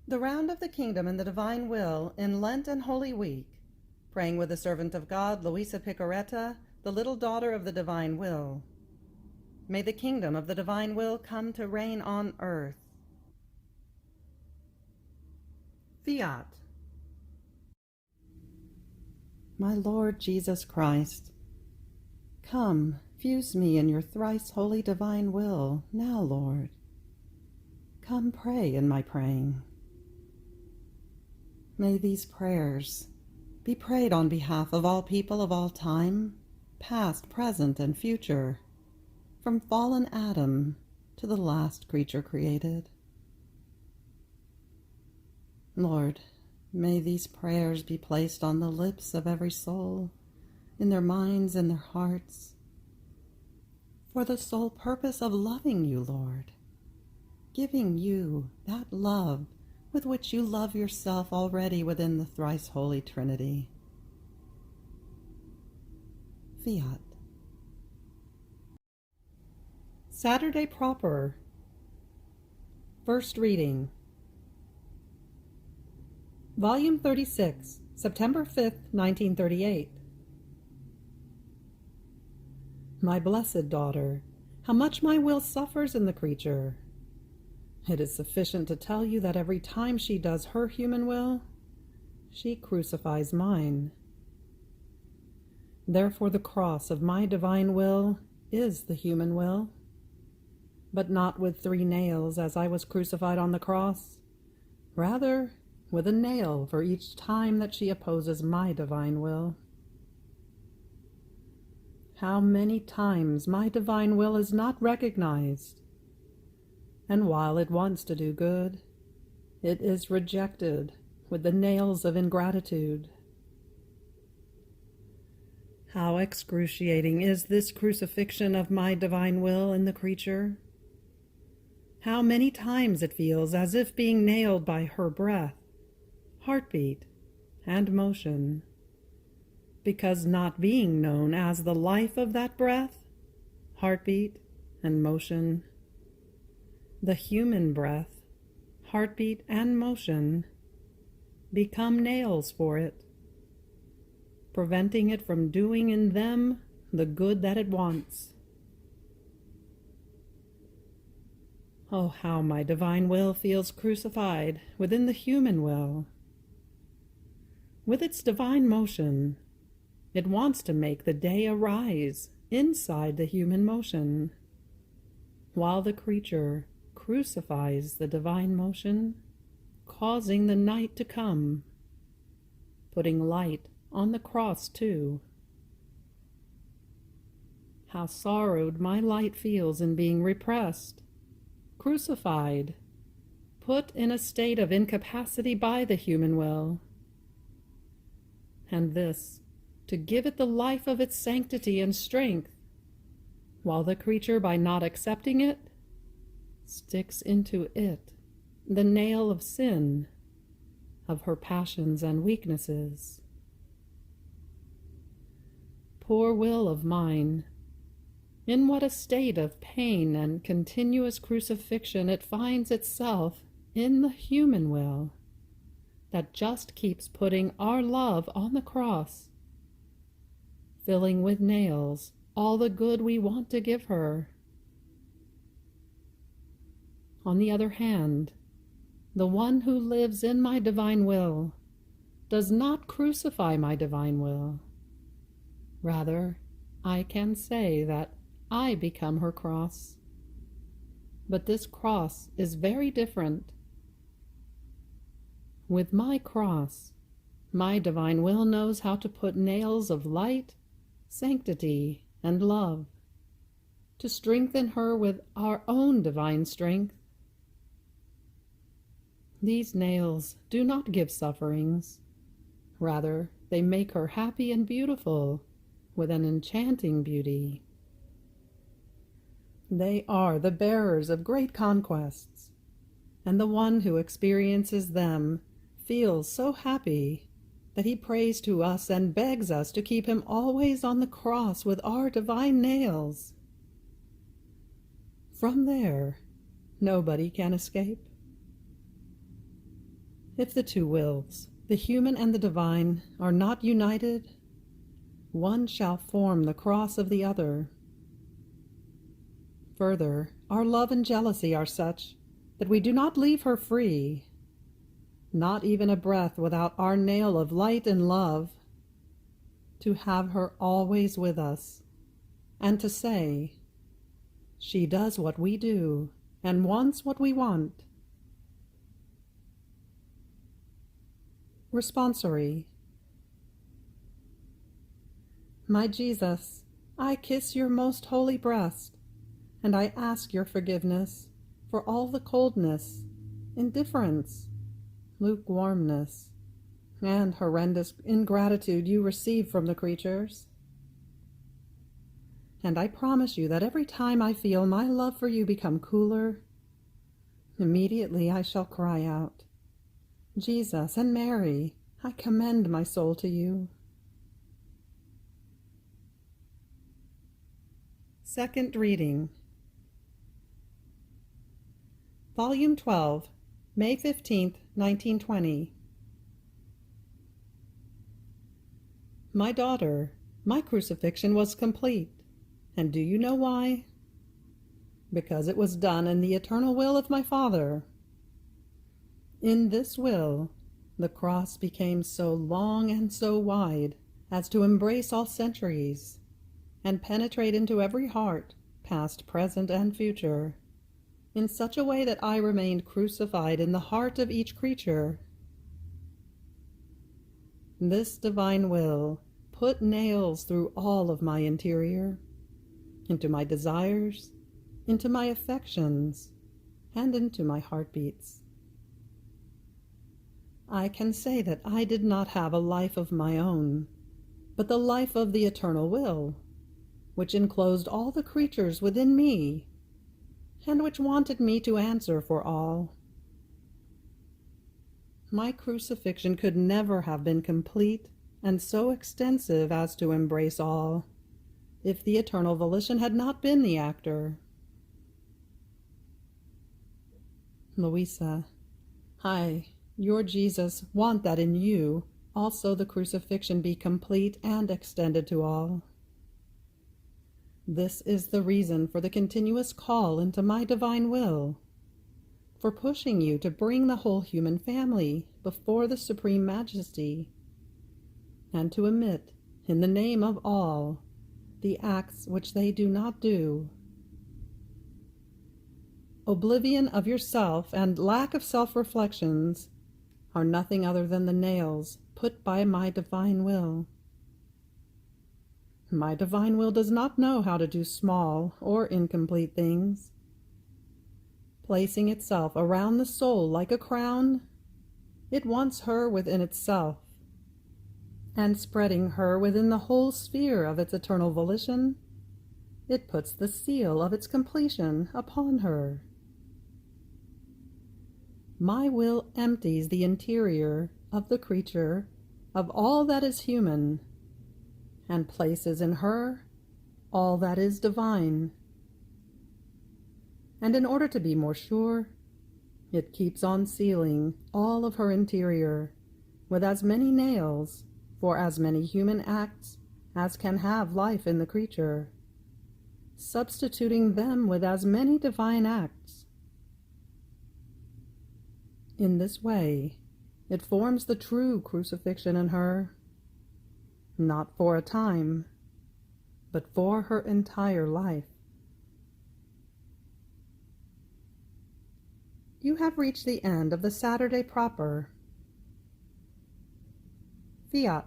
The round of the kingdom and the divine will in Lent and Holy Week, praying with the servant of God, Luisa Piccarreta, the little daughter of the divine will. May the kingdom of the divine will come to reign on earth. Fiat. My Lord Jesus Christ, come, fuse me in your thrice holy divine will, now, Lord. Come pray in my praying. May these prayers be prayed on behalf of all people of all time, past, present, and future, from fallen Adam to the last creature created. Lord, may these prayers be placed on the lips of every soul, in their minds and their hearts, for the sole purpose of loving you, Lord, giving you that love with which you love yourself already within the thrice holy Trinity. Fiat. Saturday proper. First reading. Volume 36, September 5th, 1938. My blessed daughter, how much my will suffers in the creature. It is sufficient to tell you that every time she does her human will, she crucifies mine. Therefore the cross of my divine will is the human will, but not with 3 nails as I was crucified on the cross, rather with a nail for each time that she opposes my divine will. How many times my divine will is not recognized, and while it wants to do good, it is rejected with the nails of ingratitude. How excruciating is this crucifixion of my divine will in the creature! How many times it feels as if being nailed by her breath, heartbeat, and motion, because not being known as the life of that breath, heartbeat, and motion, the human breath, heartbeat, and motion become nails for it, preventing it from doing in them the good that it wants. Oh, how my divine will feels crucified within the human will. With its divine motion, it wants to make the day arise inside the human motion, while the creature crucifies the divine motion, causing the night to come, putting light on the cross too. How sorrowed my light feels in being repressed, crucified, put in a state of incapacity by the human will, and this to give it the life of its sanctity and strength, while the creature, by not accepting it, sticks into it the nail of sin, of her passions and weaknesses. Poor will of mine, in what a state of pain and continuous crucifixion it finds itself in the human will, that just keeps putting our love on the cross, filling with nails all the good we want to give her. On the other hand, the one who lives in my divine will does not crucify my divine will. Rather, I can say that I become her cross. But this cross is very different. With my cross, my divine will knows how to put nails of light, sanctity, and love, to strengthen her with our own divine strength. These nails do not give sufferings. Rather, they make her happy and beautiful with an enchanting beauty. They are the bearers of great conquests, and the one who experiences them feels so happy that he prays to us and begs us to keep him always on the cross with our divine nails. From there, nobody can escape. If the two wills, the human and the divine, are not united, one shall form the cross of the other. Further, our love and jealousy are such that we do not leave her free, not even a breath without our nail of light and love, to have her always with us, and to say, she does what we do, and wants what we want. Responsory. My Jesus, I kiss your most holy breast, and I ask your forgiveness for all the coldness, indifference, lukewarmness, and horrendous ingratitude you receive from the creatures. And I promise you that every time I feel my love for you become cooler, immediately I shall cry out, Jesus and Mary, I commend my soul to you. Second reading. Volume 12, May 15th, 1920. My daughter, my crucifixion was complete. And do you know why? Because it was done in the eternal will of my Father. In this will, the cross became so long and so wide as to embrace all centuries, and penetrate into every heart, past, present, and future, in such a way that I remained crucified in the heart of each creature. This divine will put nails through all of my interior, into my desires, into my affections, and into my heartbeats. I can say that I did not have a life of my own, but the life of the eternal will, which enclosed all the creatures within me, and which wanted me to answer for all. My crucifixion could never have been complete and so extensive as to embrace all, if the eternal volition had not been the actor. Luisa, I, your Jesus, want that in you also the crucifixion be complete and extended to all. This is the reason for the continuous call into my divine will, for pushing you to bring the whole human family before the Supreme Majesty, and to omit, in the name of all, the acts which they do not do. Oblivion of yourself and lack of self-reflections are nothing other than the nails put by my divine will. My divine will does not know how to do small or incomplete things. Placing itself around the soul like a crown, it wants her within itself, and spreading her within the whole sphere of its eternal volition, it puts the seal of its completion upon her. My will empties the interior of the creature of all that is human, and places in her all that is divine. And in order to be more sure, it keeps on sealing all of her interior with as many nails for as many human acts as can have life in the creature, substituting them with as many divine acts. In this way, it forms the true crucifixion in her, not for a time, but for her entire life. You have reached the end of the Saturday proper. Fiat.